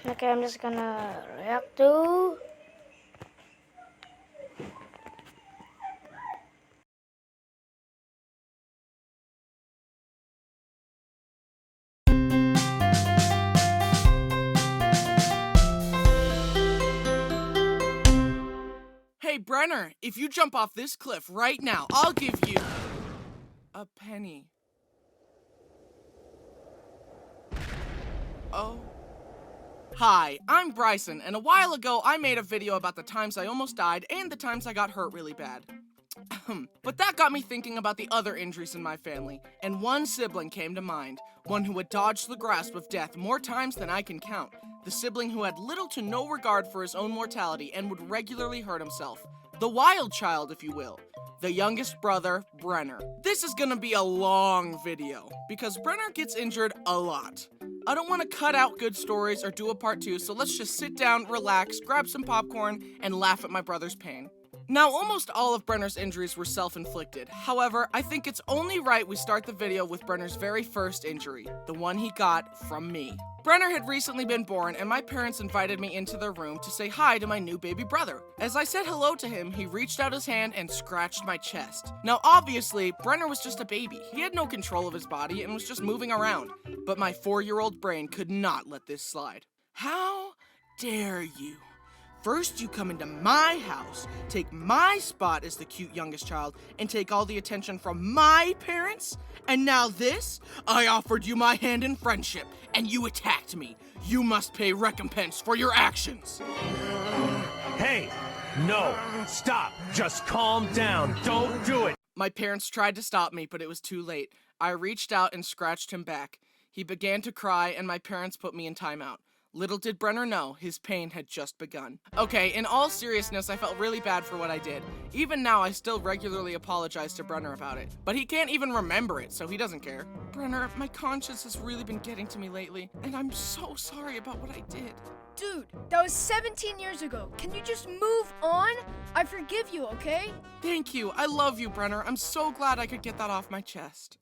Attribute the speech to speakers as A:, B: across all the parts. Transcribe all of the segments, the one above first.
A: Okay, I'm just gonna react to.
B: Hey, Brenner, if you jump off this cliff right now, I'll give you a penny. Oh. Hi, I'm Bryson, and a while ago I made a video about the times I almost died and the times I got hurt really bad. But that got me thinking about the other injuries in my family, and one sibling came to mind, one who had dodged the grasp of death more times than I can count, the sibling who had little to no regard for his own mortality and would regularly hurt himself. The wild child, if you will. The youngest brother, Brenner. This is gonna be a long video, because Brenner gets injured a lot. I don't want to cut out good stories or do a part 2, so let's just sit down, relax, grab some popcorn, and laugh at my brother's pain. Now, almost all of Brenner's injuries were self-inflicted. However, I think it's only right we start the video with Brenner's very first injury, the one he got from me. Brenner had recently been born, and my parents invited me into their room to say hi to my new baby brother. As I said hello to him, he reached out his hand and scratched my chest. Now, obviously, Brenner was just a baby. He had no control of his body and was just moving around. But my 4-year-old brain could not let this slide. How dare you? First, you come into my house, take my spot as the cute youngest child, and take all the attention from my parents? And now this? I offered you my hand in friendship, and you attacked me. You must pay recompense for your actions.
C: Hey, no, stop, just calm down, don't do it.
B: My parents tried to stop me, but it was too late. I reached out and scratched him back. He began to cry, and my parents put me in timeout. Little did Brenner know, his pain had just begun. Okay, in all seriousness, I felt really bad for what I did. Even now, I still regularly apologize to Brenner about it. But he can't even remember it, so he doesn't care. Brenner, my conscience has really been getting to me lately, and I'm so sorry about what I did.
D: Dude, that was 17 years ago. Can you just move on? I forgive you, okay?
B: Thank you. I love you, Brenner. I'm so glad I could get that off my chest.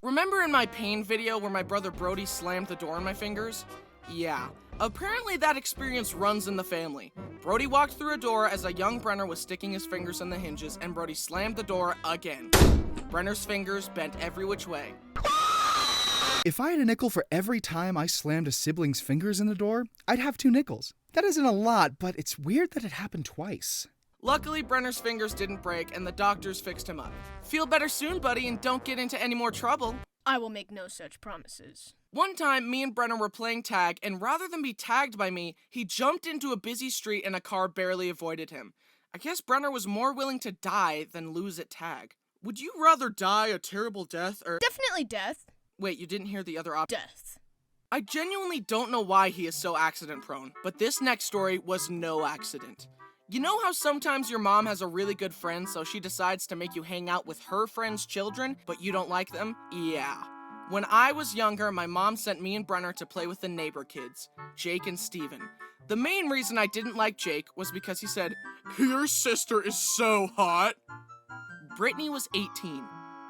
B: Remember in my pain video where my brother Brody slammed the door in my fingers? Yeah. Apparently that experience runs in the family. Brody walked through a door as a young Brenner was sticking his fingers in the hinges, and Brody slammed the door again. Brenner's fingers bent every which way.
E: If I had a nickel for every time I slammed a sibling's fingers in the door, I'd have 2 nickels. That isn't a lot, but it's weird that it happened twice.
B: Luckily, Brenner's fingers didn't break, and the doctors fixed him up. Feel better soon, buddy, and don't get into any more trouble.
D: I will make no such promises.
B: One time, me and Brenner were playing tag, and rather than be tagged by me, he jumped into a busy street and a car barely avoided him. I guess Brenner was more willing to die than lose at tag. Would you rather die a terrible death or—
D: Definitely death.
B: Wait, you didn't hear the other option?
D: Death.
B: I genuinely don't know why he is so accident-prone, but this next story was no accident. You know how sometimes your mom has a really good friend, so she decides to make you hang out with her friend's children, but you don't like them? Yeah. When I was younger, my mom sent me and Brenner to play with the neighbor kids, Jake and Steven. The main reason I didn't like Jake was because he said, "Your sister is so hot." Brittany was 18.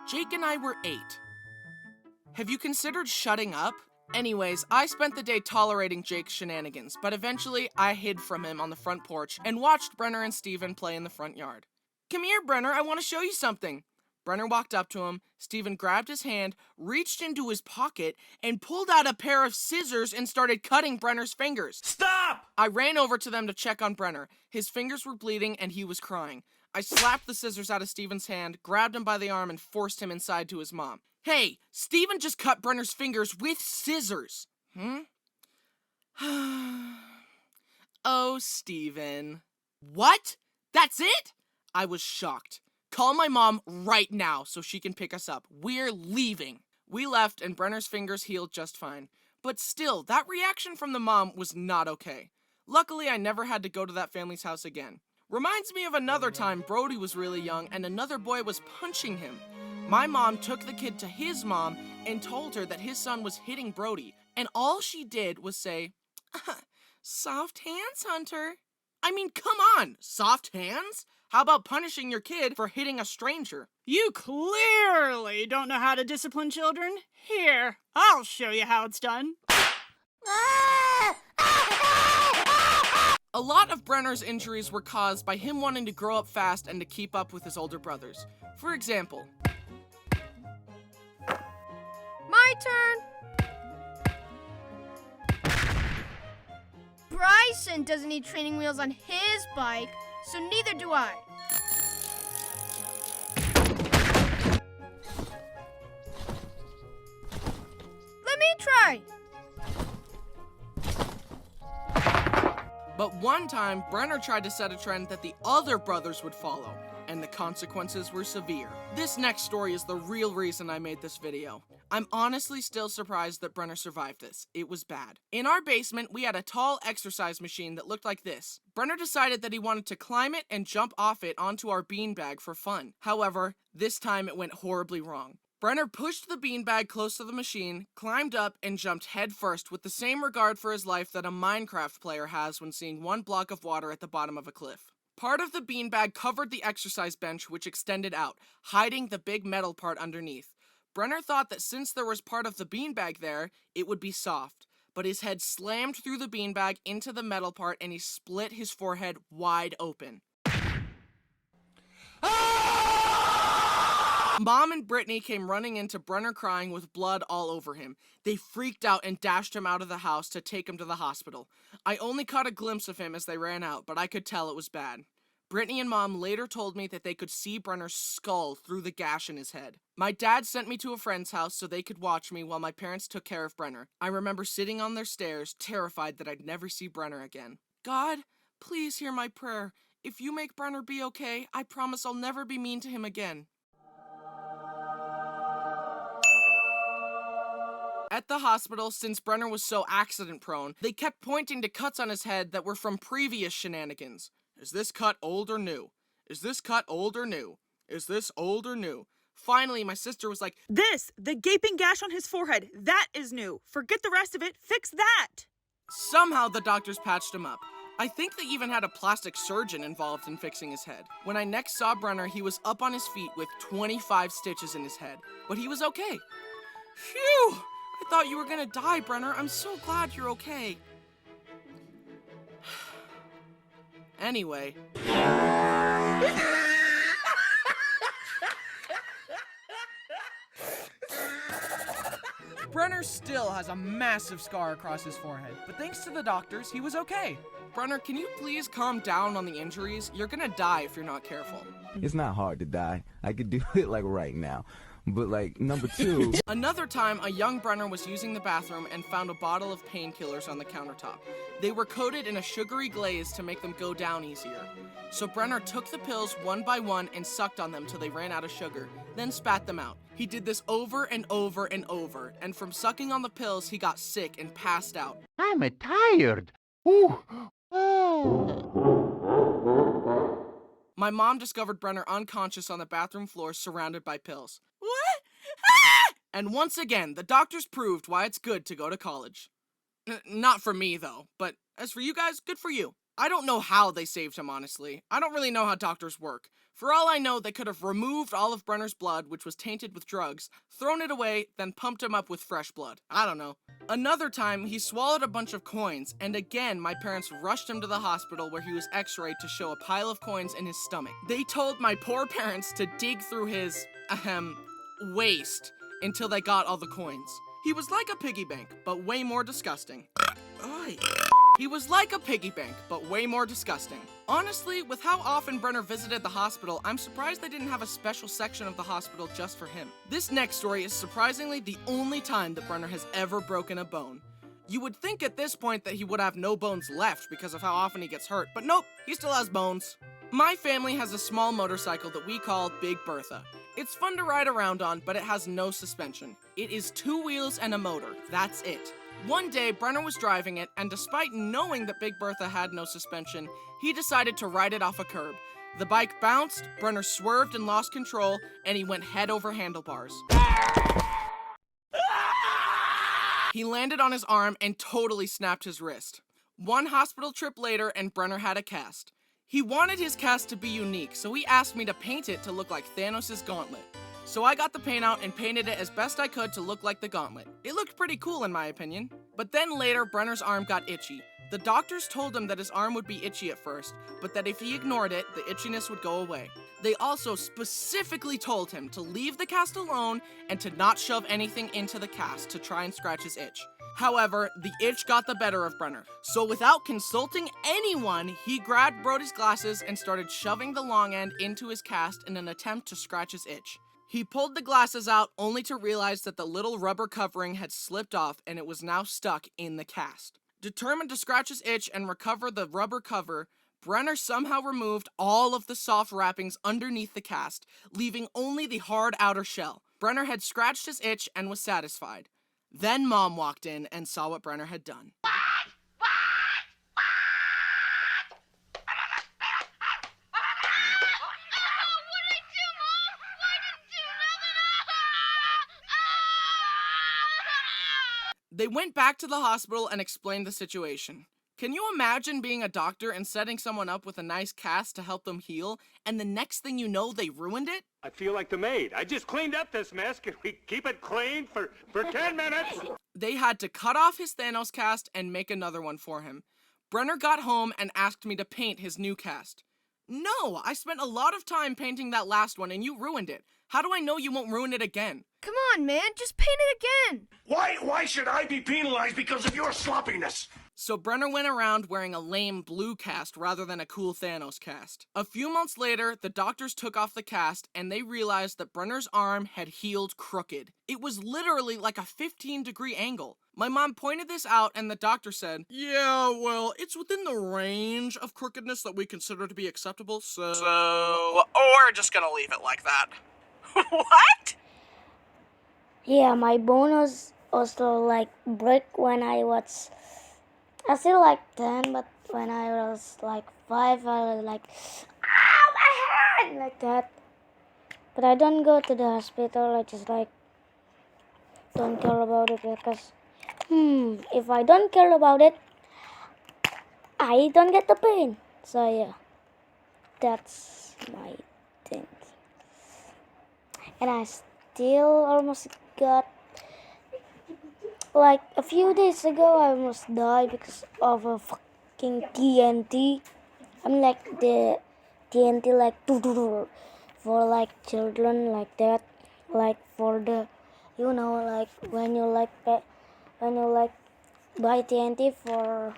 B: Jake and I were 8. Have you considered shutting up? Anyways, I spent the day tolerating Jake's shenanigans, but eventually I hid from him on the front porch and watched Brenner and Steven play in the front yard. "Come here, Brenner, I want to show you something." Brenner walked up to him, Steven grabbed his hand, reached into his pocket, and pulled out a pair of scissors and started cutting Brenner's fingers.
C: Stop!
B: I ran over to them to check on Brenner. His fingers were bleeding and he was crying. I slapped the scissors out of Steven's hand, grabbed him by the arm, and forced him inside to his mom. "Hey, Steven just cut Brenner's fingers with scissors." Oh, Steven. What? That's it? I was shocked. Call my mom right now so she can pick us up. We're leaving. We left and Brenner's fingers healed just fine. But still, that reaction from the mom was not okay. Luckily, I never had to go to that family's house again. Reminds me of another time Brody was really young and another boy was punching him. My mom took the kid to his mom and told her that his son was hitting Brody, and all she did was say, "Soft hands, Hunter." I mean, come on, soft hands? How about punishing your kid for hitting a stranger?
F: You clearly don't know how to discipline children. Here, I'll show you how it's done.
B: A lot of Brenner's injuries were caused by him wanting to grow up fast and to keep up with his older brothers. For example,
D: My turn. Bryson doesn't need training wheels on his bike, so neither do I. Let me try.
B: but one time Brenner tried to set a trend that the other brothers would follow, and the consequences were severe. This next story is the real reason I made this video. I'm honestly still surprised that Brenner survived this. It was bad. In our basement, we had a tall exercise machine that looked like this. Brenner decided that he wanted to climb it and jump off it onto our beanbag for fun. However, this time it went horribly wrong. Brenner pushed the beanbag close to the machine, climbed up, and jumped headfirst with the same regard for his life that a Minecraft player has when seeing one block of water at the bottom of a cliff. Part of the beanbag covered the exercise bench, which extended out, hiding the big metal part underneath. Brenner thought that since there was part of the beanbag there, it would be soft, but his head slammed through the beanbag into the metal part and he split his forehead wide open. Mom and Brittany came running into Brenner crying with blood all over him. They freaked out and dashed him out of the house to take him to the hospital. I only caught a glimpse of him as they ran out, but I could tell it was bad. Brittany and Mom later told me that they could see Brenner's skull through the gash in his head. My dad sent me to a friend's house so they could watch me while my parents took care of Brenner. I remember sitting on their stairs, terrified that I'd never see Brenner again. God, please hear my prayer. If you make Brenner be okay, I promise I'll never be mean to him again. At the hospital, since Brenner was so accident-prone, they kept pointing to cuts on his head that were from previous shenanigans. Is this cut old or new? Is this cut old or new? Is this old or new? Finally, my sister was like,
G: The gaping gash on his forehead, that is new. Forget the rest of it, fix that.
B: Somehow the doctors patched him up. I think they even had a plastic surgeon involved in fixing his head. When I next saw Brenner, he was up on his feet with 25 stitches in his head, but he was okay. Phew! I thought you were gonna die, Brenner. I'm so glad you're okay. Anyway.
H: Brenner still has a massive scar across his forehead, but thanks to the doctors, he was okay.
B: Brenner, can you please calm down on the injuries? You're gonna die if you're not careful.
I: It's not hard to die. I could do it like right now. But like, number two...
B: Another time, a young Brenner was using the bathroom and found a bottle of painkillers on the countertop. They were coated in a sugary glaze to make them go down easier. So Brenner took the pills one by one and sucked on them till they ran out of sugar, then spat them out. He did this over and over and over, and from sucking on the pills, he got sick and passed out.
J: I'm tired. Ooh.
B: My mom discovered Brenner unconscious on the bathroom floor surrounded by pills. What? Ah! And once again, the doctors proved why it's good to go to college. Not for me, though, but as for you guys, good for you. I don't know how they saved him, honestly. I don't really know how doctors work. For all I know, they could have removed all of Brenner's blood, which was tainted with drugs, thrown it away, then pumped him up with fresh blood. I don't know. Another time, he swallowed a bunch of coins, and again, my parents rushed him to the hospital where he was x-rayed to show a pile of coins in his stomach. They told my poor parents to dig through his, waist until they got all the coins. He was like a piggy bank, but way more disgusting. He was like a piggy bank, but way more disgusting. Honestly, with how often Brenner visited the hospital, I'm surprised they didn't have a special section of the hospital just for him. This next story is surprisingly the only time that Brenner has ever broken a bone. You would think at this point that he would have no bones left because of how often he gets hurt, but nope, he still has bones. My family has a small motorcycle that we call Big Bertha. It's fun to ride around on, but it has no suspension. It is 2 wheels and a motor, that's it. One day, Brenner was driving it, and despite knowing that Big Bertha had no suspension, he decided to ride it off a curb. The bike bounced, Brenner swerved and lost control, and he went head over handlebars. He landed on his arm and totally snapped his wrist. One hospital trip later, and Brenner had a cast. He wanted his cast to be unique, so he asked me to paint it to look like Thanos' gauntlet. So I got the paint out and painted it as best I could to look like the gauntlet. It looked pretty cool in my opinion. But then later, Brenner's arm got itchy. The doctors told him that his arm would be itchy at first, but that if he ignored it, the itchiness would go away. They also specifically told him to leave the cast alone and to not shove anything into the cast to try and scratch his itch. However, the itch got the better of Brenner, so without consulting anyone, he grabbed Brody's glasses and started shoving the long end into his cast in an attempt to scratch his itch. He pulled the glasses out only to realize that the little rubber covering had slipped off and it was now stuck in the cast. Determined to scratch his itch and recover the rubber cover, Brenner somehow removed all of the soft wrappings underneath the cast, leaving only the hard outer shell. Brenner had scratched his itch and was satisfied. Then Mom walked in and saw what Brenner had done. They went back to the hospital and explained the situation. Can you imagine being a doctor and setting someone up with a nice cast to help them heal, and the next thing you know, they ruined it?
K: I feel like the maid. I just cleaned up this mess. Can we keep it clean for 10 minutes?
B: They had to cut off his Thanos cast and make another one for him. Brenner got home and asked me to paint his new cast. No, I spent a lot of time painting that last one and you ruined it. How do I know you won't ruin it again?
D: Come on, man, just paint it again.
C: Why should I be penalized because of your sloppiness?
B: So Brenner went around wearing a lame blue cast rather than a cool Thanos cast. A few months later, the doctors took off the cast and they realized that Brenner's arm had healed crooked. It was literally like a 15-degree angle. My mom pointed this out and the doctor said, "Yeah, well, it's within the range of crookedness that we consider to be acceptable, so we're just gonna leave it like that."
F: What?
A: Yeah, my bone was also like break when I was still like 10, but when I was like 5, I was like, "Ow, my head!" like that. But I don't go to the hospital. I just like don't care about it because if I don't care about it, I don't get the pain. So yeah, that's my thing. And I still almost got, like a few days ago, I almost died because of a fucking TNT. I'm like the TNT like for like children like that, like for the, you know, like when you buy TNT for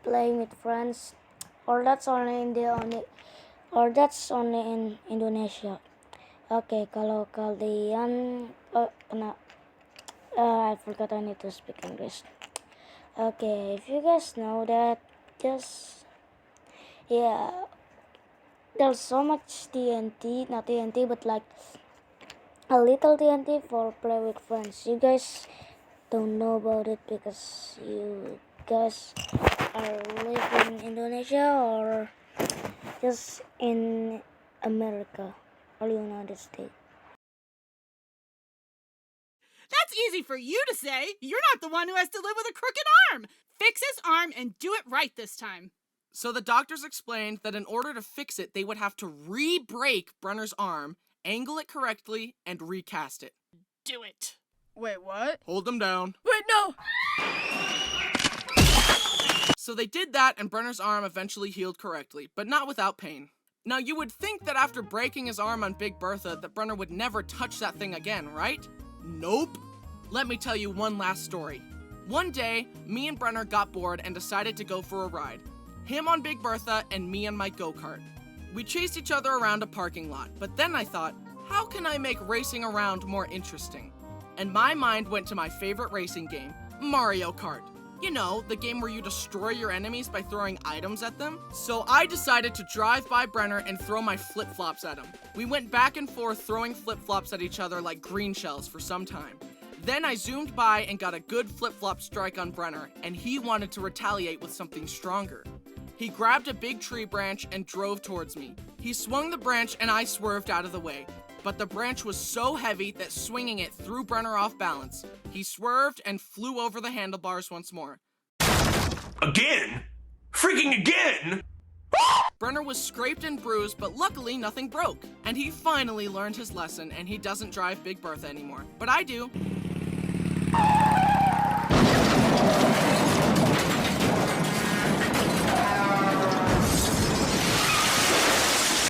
A: playing with friends, or that's only in Indonesia. Oke, kalau kalian I forgot I need to speak English. Okay, if you guys know that, just there's so much TNT, not TNT, but like a little TNT for play with friends. You guys don't know about it because you guys are living in Indonesia or just in America or United States.
F: That's easy for you to say. You're not the one who has to live with a crooked arm. Fix his arm and do it right this time.
B: So the doctors explained that in order to fix it, they would have to re-break Brenner's arm, angle it correctly, and recast it.
F: Do it.
D: Wait, what?
B: Hold them down.
D: Wait, no!
B: So they did that and Brenner's arm eventually healed correctly, but not without pain. Now you would think that after breaking his arm on Big Bertha that Brenner would never touch that thing again, right? Nope. Let me tell you one last story. One day, me and Brenner got bored and decided to go for a ride. Him on Big Bertha and me on my go-kart. We chased each other around a parking lot, but then I thought, how can I make racing around more interesting? And my mind went to my favorite racing game, Mario Kart. You know, the game where you destroy your enemies by throwing items at them. So I decided to drive by Brenner and throw my flip-flops at him. We went back and forth throwing flip-flops at each other like green shells for some time. Then I zoomed by and got a good flip-flop strike on Brenner, and he wanted to retaliate with something stronger. He grabbed a big tree branch and drove towards me. He swung the branch and I swerved out of the way. But the branch was so heavy that swinging it threw Brenner off balance. He swerved and flew over the handlebars once more.
C: Again? Freaking again?
B: Brenner was scraped and bruised, but luckily nothing broke. And he finally learned his lesson, and he doesn't drive Big Bertha anymore. But I do.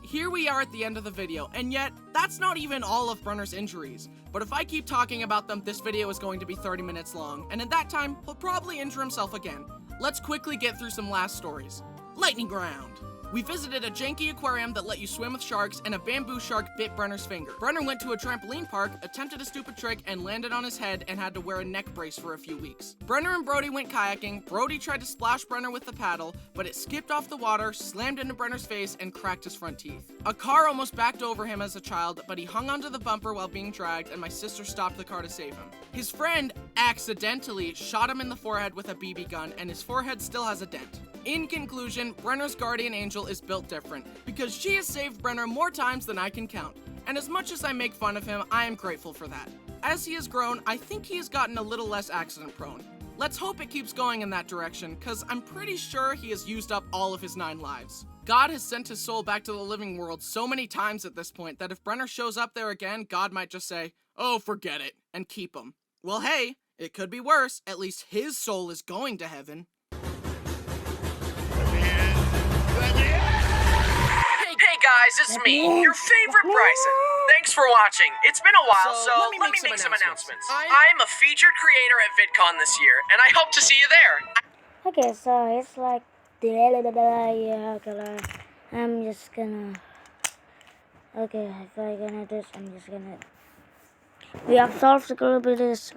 B: Here we are at the end of the video, and yet, that's not even all of Brenner's injuries. But if I keep talking about them, this video is going to be 30 minutes long, and at that time, he'll probably injure himself again. Let's quickly get through some last stories. Lightning round. We visited a janky aquarium that let you swim with sharks, and a bamboo shark bit Brenner's finger. Brenner went to a trampoline park, attempted a stupid trick, and landed on his head and had to wear a neck brace for a few weeks. Brenner and Brody went kayaking. Brody tried to splash Brenner with the paddle, but it skipped off the water, slammed into Brenner's face, and cracked his front teeth. A car almost backed over him as a child, but he hung onto the bumper while being dragged, and my sister stopped the car to save him. His friend accidentally shot him in the forehead with a BB gun, and his forehead still has a dent. In conclusion, Brenner's guardian angel is built different, because she has saved Brenner more times than I can count. And as much as I make fun of him, I am grateful for that. As he has grown, I think he has gotten a little less accident prone. Let's hope it keeps going in that direction, cause I'm pretty sure he has used up all of his 9 lives. God has sent his soul back to the living world so many times at this point that if Brenner shows up there again, God might just say, "Oh, forget it," and keep him. Well, hey, it could be worse. At least his soul is going to heaven.
H: Hey guys, it's me, your favorite Bryson. Thanks for watching. It's been a while, so let me make some announcements. I'm a featured creator at VidCon this year, and I hope to see you there.
A: Okay, so it's like, yeah, okay, I'm just gonna, okay, if I'm gonna do this, I'm just gonna, we have solved the this.